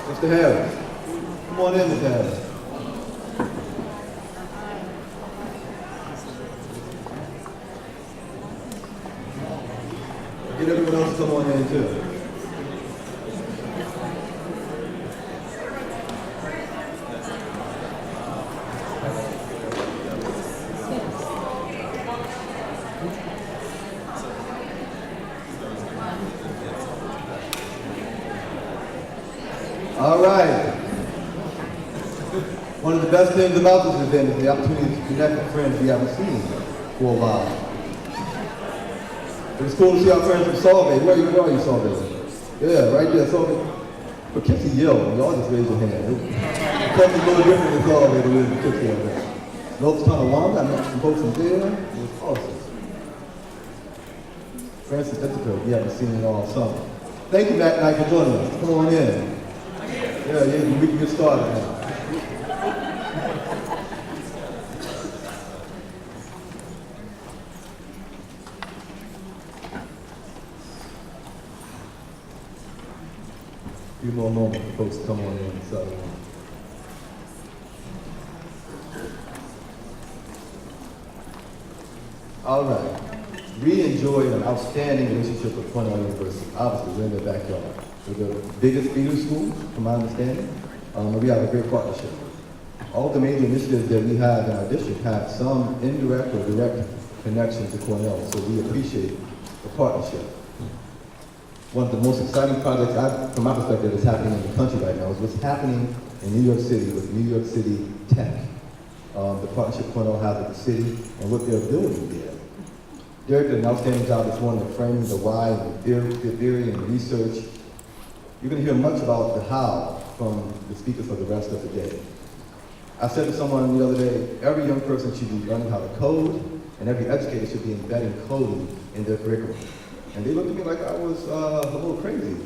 Mr. Harris. Come on in, Mr. Harris. Get everyone else to come on in too. All right. One of the best things about this event is the opportunity to connect with friends we haven't seen for a while. It was cool to see our friends from Solvay. Where are you, Solvay? Yeah, right there, Solvay. But Kipsy yelled, y'all just raise your hand. Something a little different than Solvay to live in Kipsy over there. North Tonawanda, I met some folks from there. It was awesome. Francis Ithaca, we haven't seen it all summer. Thank you, Matt Knight, for joining us. Come on in. Yeah, we can get started now. A few more moments for folks to come on in and settle in. All right. We enjoy an outstanding relationship with Cornell University. Obviously, we're in their backyard. We're the biggest feeder school, from my understanding. We have a great partnership. All the major initiatives that we have in our district have some indirect or direct connection to Cornell, so we appreciate the partnership. One of the most exciting projects, from my perspective, that's happening in the country right now is what's happening in New York City with New York City Tech. The partnership Cornell has with the city and what they're building there. Derek did an outstanding job this morning of framing the why and the theory and research. You're going to hear much about the how from the speakers for the rest of the day. I said to someone the other day, every young person should be learning how to code, and every educator should be embedding coding in their curriculum. And they looked at me like I was a little crazy.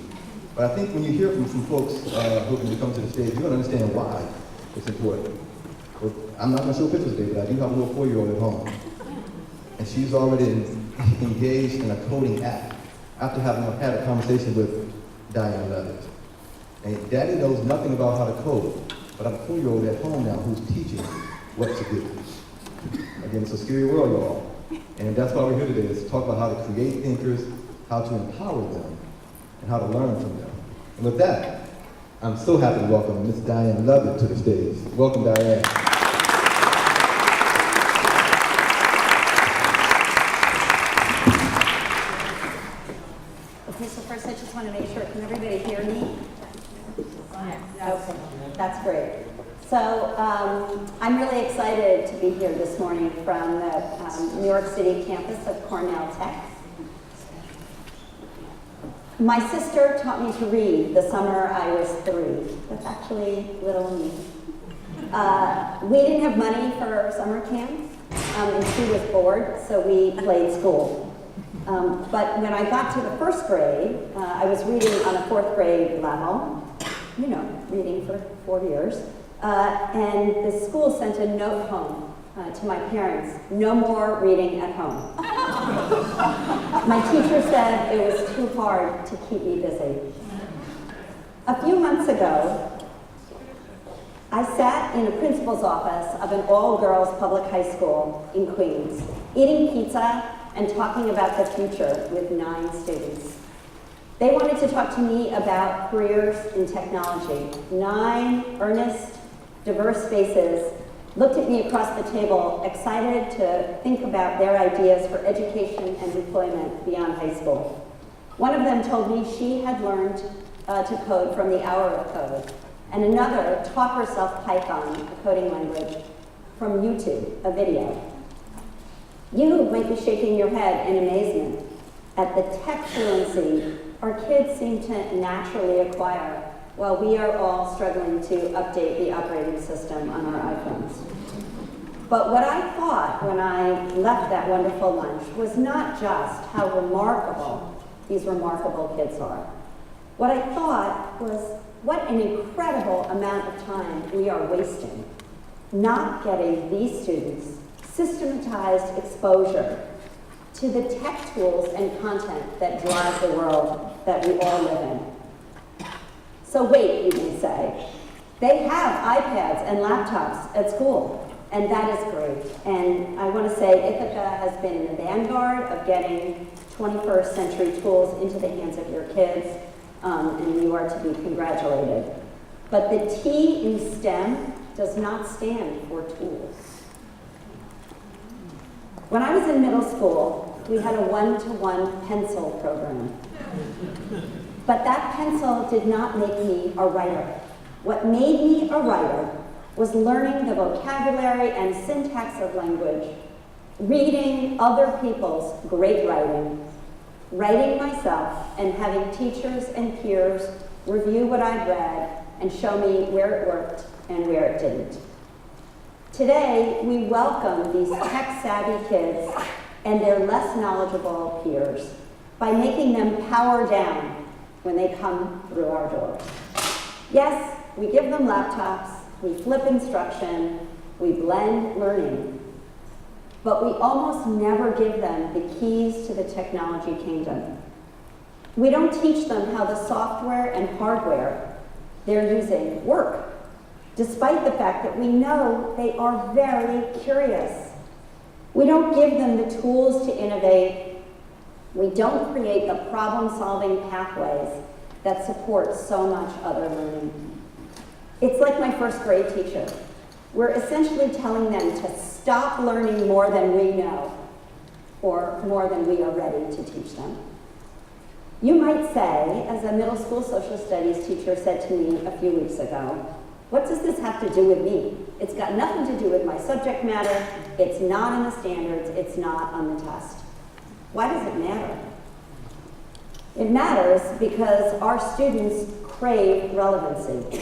But I think when you hear from some folks hoping to come to the stage, you're going to understand why it's important. Well, I'm not going to show pictures today, but I do have a little 4-year-old at home. And she's already engaged in a coding app after having had a conversation with Diane Levitt. And Daddy knows nothing about how to code, but I have a 4-year-old at home now who's teaching what to do. Again, it's a scary world, y'all. And that's why we're here today, is to talk about how to create thinkers, how to empower them, and how to learn from them. And with that, I'm so happy to welcome Ms. Diane Levitt to the stage. Welcome, Diane. Okay, so first I just want to make sure, can everybody hear me? Okay, that's great. So I'm really excited to be here this morning from the New York City campus of Cornell Tech. My sister taught me to read the summer I was 3. That's actually little me. We didn't have money for summer camps, and she was bored, so we played school. But when I got to the 1st grade, I was reading on a 4th grade level, you know, reading for 4 years, and the school sent a note home to my parents, no more reading at home. My teacher said it was too hard to keep me busy. A few months ago, I sat in a principal's office of an all-girls public high school in Queens, eating pizza and talking about the future with 9 students. They wanted to talk to me about careers in technology. 9 earnest, diverse faces looked at me across the table, excited to think about their ideas for education and employment beyond high school. One of them told me she had learned to code from the Hour of Code, and another taught herself Python, a coding language, from YouTube, a video. You might be shaking your head in amazement at the tech fluency our kids seem to naturally acquire while we are all struggling to update the operating system on our iPhones. But what I thought when I left that wonderful lunch was not just how remarkable these remarkable kids are. What I thought was what an incredible amount of time we are wasting not getting these students systematized exposure to the tech tools and content that drive the world that we all live in. So wait, you may say. They have iPads and laptops at school, and that is great. And I want to say Ithaca has been in the vanguard of getting 21st century tools into the hands of your kids, and you are to be congratulated. But the T in STEM does not stand for tools. When I was in middle school, we had a one-to-one pencil program. But that pencil did not make me a writer. What made me a writer was learning the vocabulary and syntax of language, reading other people's great writing, writing myself, and having teachers and peers review what I'd read and show me where it worked and where it didn't. Today, we welcome these tech-savvy kids and their less knowledgeable peers by making them power down when they come through our doors. Yes, we give them laptops, we flip instruction, we blend learning, but we almost never give them the keys to the technology kingdom. We don't teach them how the software and hardware they're using work, despite the fact that we know they are very curious. We don't give them the tools to innovate. We don't create the problem-solving pathways that support so much other learning. It's like my first grade teacher. We're essentially telling them to stop learning more than we know, or more than we are ready to teach them. You might say, as a middle school social studies teacher said to me a few weeks ago, what does this have to do with me? It's got nothing to do with my subject matter, it's not in the standards, it's not on the test. Why does it matter? It matters because our students crave relevancy.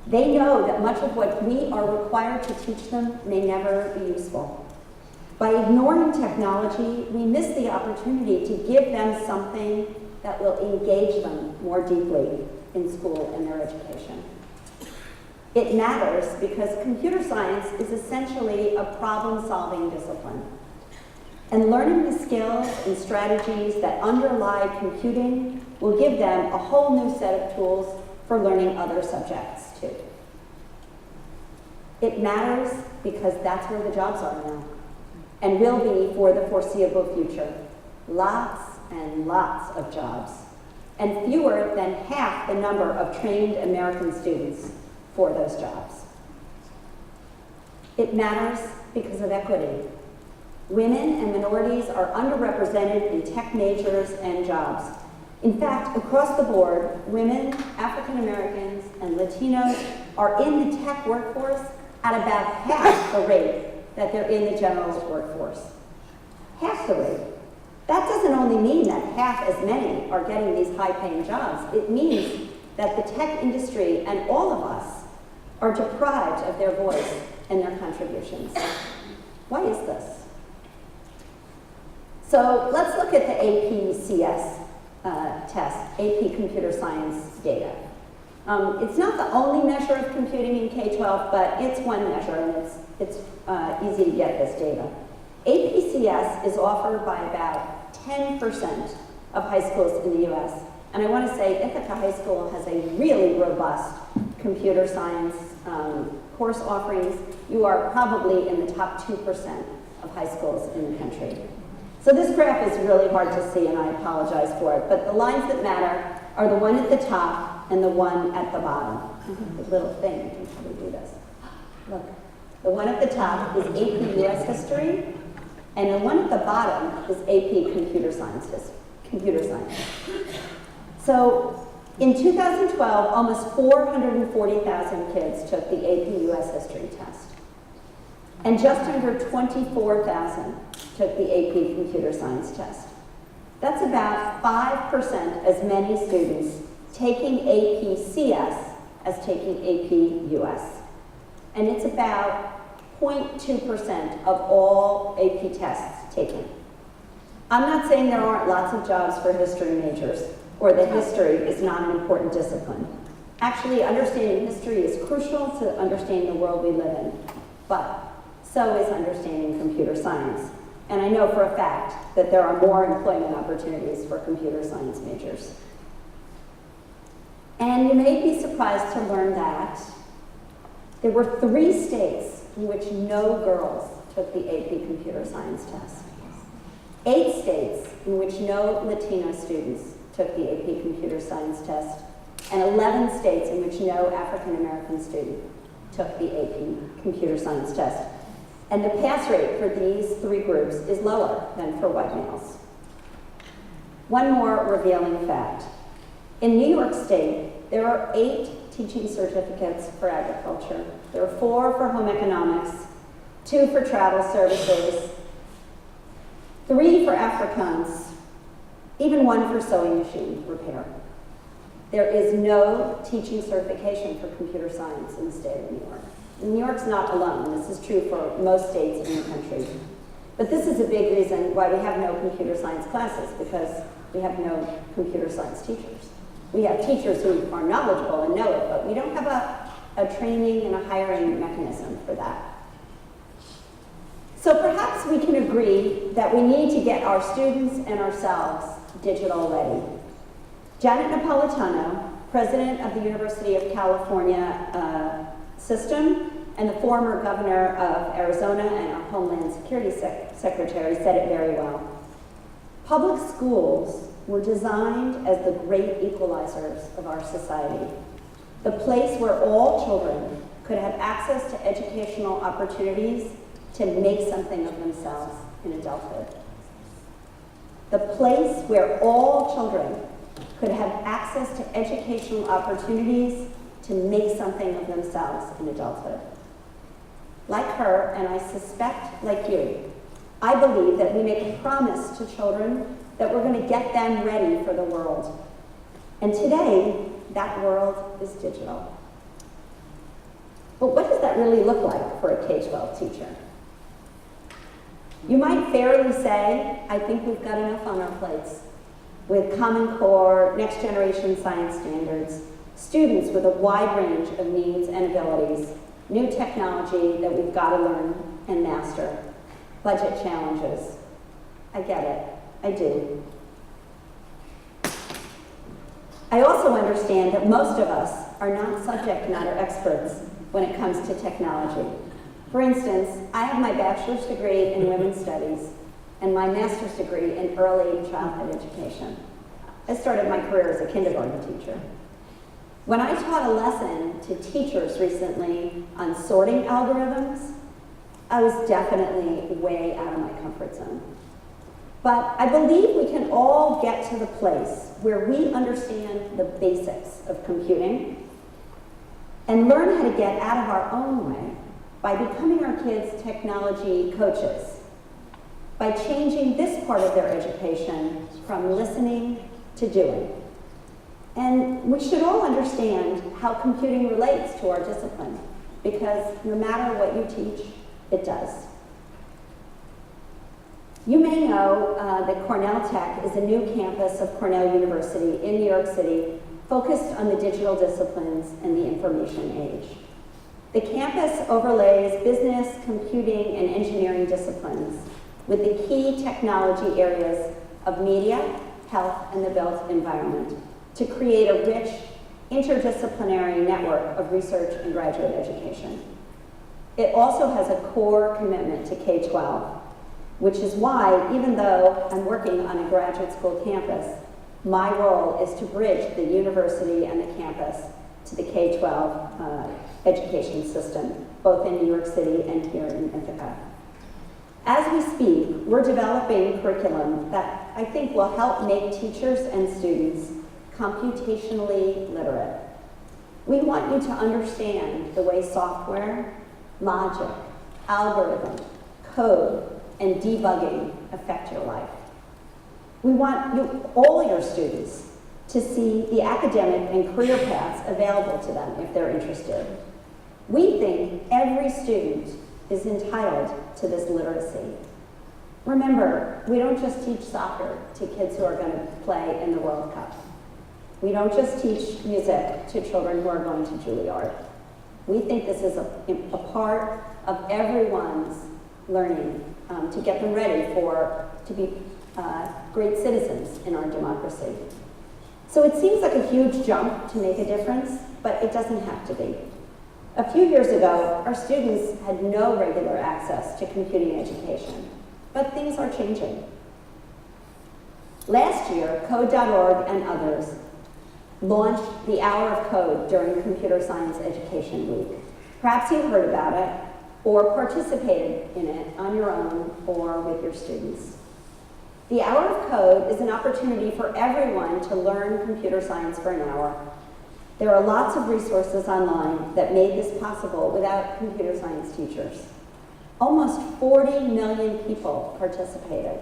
They know that much of what we are required to teach them may never be useful. By ignoring technology, we miss the opportunity to give them something that will engage them more deeply in school and their education. It matters because computer science is essentially a problem-solving discipline. And learning the skills and strategies that underlie computing will give them a whole new set of tools for learning other subjects too. It matters because that's where the jobs are now, and will be for the foreseeable future. Lots and lots of jobs, and fewer than half the number of trained American students for those jobs. It matters because of equity. Women and minorities are underrepresented in tech majors and jobs. In fact, across the board, women, African Americans, and Latinos are in the tech workforce at about half the rate that they're in the general workforce. Half the rate. That doesn't only mean that half as many are getting these high-paying jobs. It means that the tech industry and all of us are deprived of their voice and their contributions. Why is this? So let's look at the AP-CS test, AP Computer Science data. It's not the only measure of computing in K-12, but it's one measure, and it's easy to get this data. AP-CS is offered by about 10% of high schools in the US. And I want to say Ithaca High School has a really robust computer science course offerings. You are probably in the top 2% of high schools in the country. So this graph is really hard to see, and I apologize for it, but the lines that matter are the one at the top and the one at the bottom. The little thing, I can probably do this. Look, the one at the top is AP US History, and the one at the bottom is AP Computer Science. So in 2012, almost 440,000 kids took the AP US History test, and just under 24,000 took the AP Computer Science test. That's about 5% as many students taking AP CS as taking AP US. And it's about 0.2% of all AP tests taken. I'm not saying there aren't lots of jobs for history majors, or that history is not an important discipline. Actually, understanding history is crucial to understanding the world we live in, but so is understanding computer science. And I know for a fact that there are more employment opportunities for computer science majors. And you may be surprised to learn that there were 3 states in which no girls took the AP Computer Science test. 8 states in which no Latino students took the AP Computer Science test, and 11 states in which no African American student took the AP Computer Science test. And the pass rate for these 3 groups is lower than for white males. One more revealing fact. In New York State, there are 8 teaching certificates for agriculture. There are 4 for home economics, 2 for travel services, 3 for Afrikaans, even 1 for sewing machine repair. There is no teaching certification for computer science in the state of New York. New York's not alone. This is true for most states in the country. But this is a big reason why we have no computer science classes, because we have no computer science teachers. We have teachers who are knowledgeable and know it, but we don't have a training and a hiring mechanism for that. So perhaps we can agree that we need to get our students and ourselves digital ready. Janet Napolitano, president of the University of California system, and the former governor of Arizona and our Homeland Security Secretary, said it very well. Public schools were designed as the great equalizers of our society, the place where all children could have access to educational opportunities to make something of themselves in adulthood. The place where all children could have access to educational opportunities to make something of themselves in adulthood. Like her, and I suspect like you, I believe that we make a promise to children that we're going to get them ready for the world. And today, that world is digital. But what does that really look like for a K-12 teacher? You might fairly say, I think we've got enough on our plates with Common Core, next generation science standards, students with a wide range of needs and abilities, new technology that we've got to learn and master, budget challenges. I get it. I do. I also understand that most of us are not subject matter experts when it comes to technology. For instance, I have my bachelor's degree in women's studies and my master's degree in early childhood education. I started my career as a kindergarten teacher. When I taught a lesson to teachers recently on sorting algorithms, I was definitely way out of my comfort zone. But I believe we can all get to the place where we understand the basics of computing and learn how to get out of our own way by becoming our kids' technology coaches, by changing this part of their education from listening to doing. And we should all understand how computing relates to our discipline, because no matter what you teach, it does. You may know that Cornell Tech is a new campus of Cornell University in New York City, focused on the digital disciplines and the information age. The campus overlays business, computing, and engineering disciplines with the key technology areas of media, health, and the built environment to create a rich, interdisciplinary network of research and graduate education. It also has a core commitment to K-12, which is why, even though I'm working on a graduate school campus, my role is to bridge the university and the campus to the K-12 education system, both in New York City and here in Ithaca. As we speak, we're developing curriculum that I think will help make teachers and students computationally literate. We want you to understand the way software, logic, algorithm, code, and debugging affect your life. We want all your students to see the academic and career paths available to them if they're interested. We think every student is entitled to this literacy. Remember, we don't just teach soccer to kids who are going to play in the World Cup. We don't just teach music to children who are going to Juilliard. We think this is a part of everyone's learning to get them ready to be great citizens in our democracy. So it seems like a huge jump to make a difference, but it doesn't have to be. A few years ago, our students had no regular access to computing education, but things are changing. Last year, Code.org and others launched the Hour of Code during Computer Science Education Week. Perhaps you heard about it or participated in it on your own or with your students. The Hour of Code is an opportunity for everyone to learn computer science for an hour. There are lots of resources online that made this possible without computer science teachers. Almost 40 million people participated.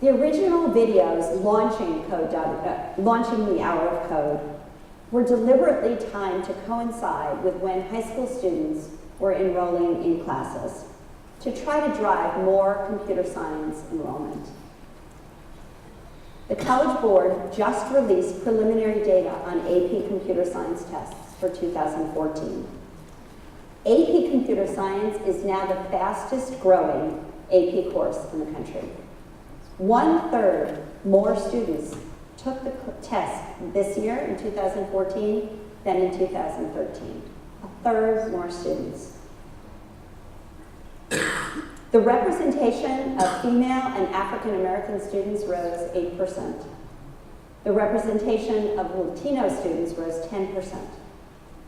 The original videos launching the Hour of Code were deliberately timed to coincide with when high school students were enrolling in classes to try to drive more computer science enrollment. The College Board just released preliminary data on AP Computer Science tests for 2014. AP Computer Science is now the fastest growing AP course in the country. 1/3 more students took the test this year in 2014 than in 2013. 1/3 more students. The representation of female and African American students rose 8%. The representation of Latino students rose 10%.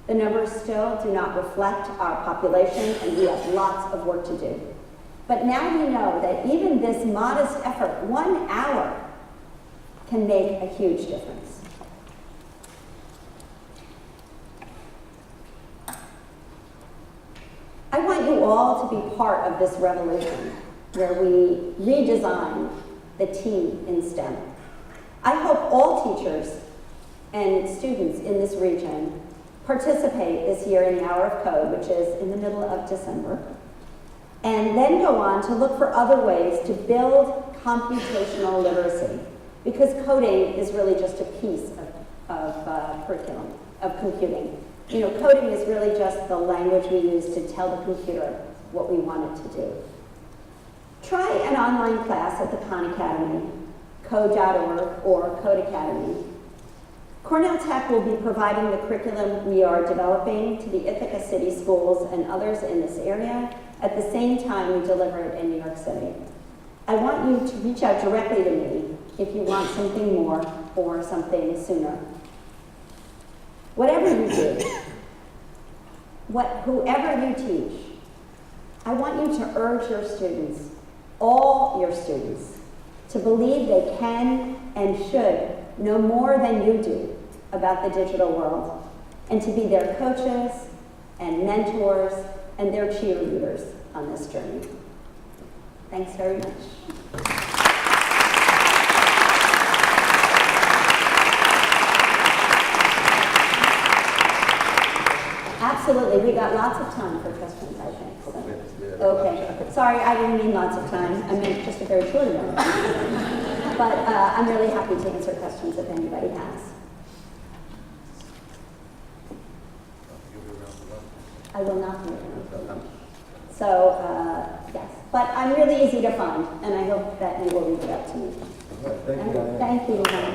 The numbers still do not reflect our population, and we have lots of work to do. But now we know that even this modest effort, 1 hour, can make a huge difference. I want you all to be part of this revolution where we redesign the T in STEM. I hope all teachers and students in this region participate this year in the Hour of Code, which is in the middle of December, and then go on to look for other ways to build computational literacy, because coding is really just a piece of curriculum, of computing. You know, coding is really just the language we use to tell the computer what we want it to do. Try an online class at the Khan Academy, code.org or Code Academy. Cornell Tech will be providing the curriculum we are developing to the Ithaca City schools and others in this area at the same time we deliver it in New York City. I want you to reach out directly to me if you want something more or something sooner. Whatever you do, whoever you teach, I want you to urge your students, all your students, to believe they can and should know more than you do about the digital world, and to be their coaches and mentors and their cheerleaders on this journey. Thanks very much. Absolutely, we got lots of time for questions, I think. So. Okay, sorry, I didn't mean lots of time. I meant just a very short amount of time. But I'm really happy to answer questions if anybody has. I will not be around. So, yes. But I'm really easy to find, and I hope that you will reach out to me. All right, thank you, Diane. Thank you, Diane.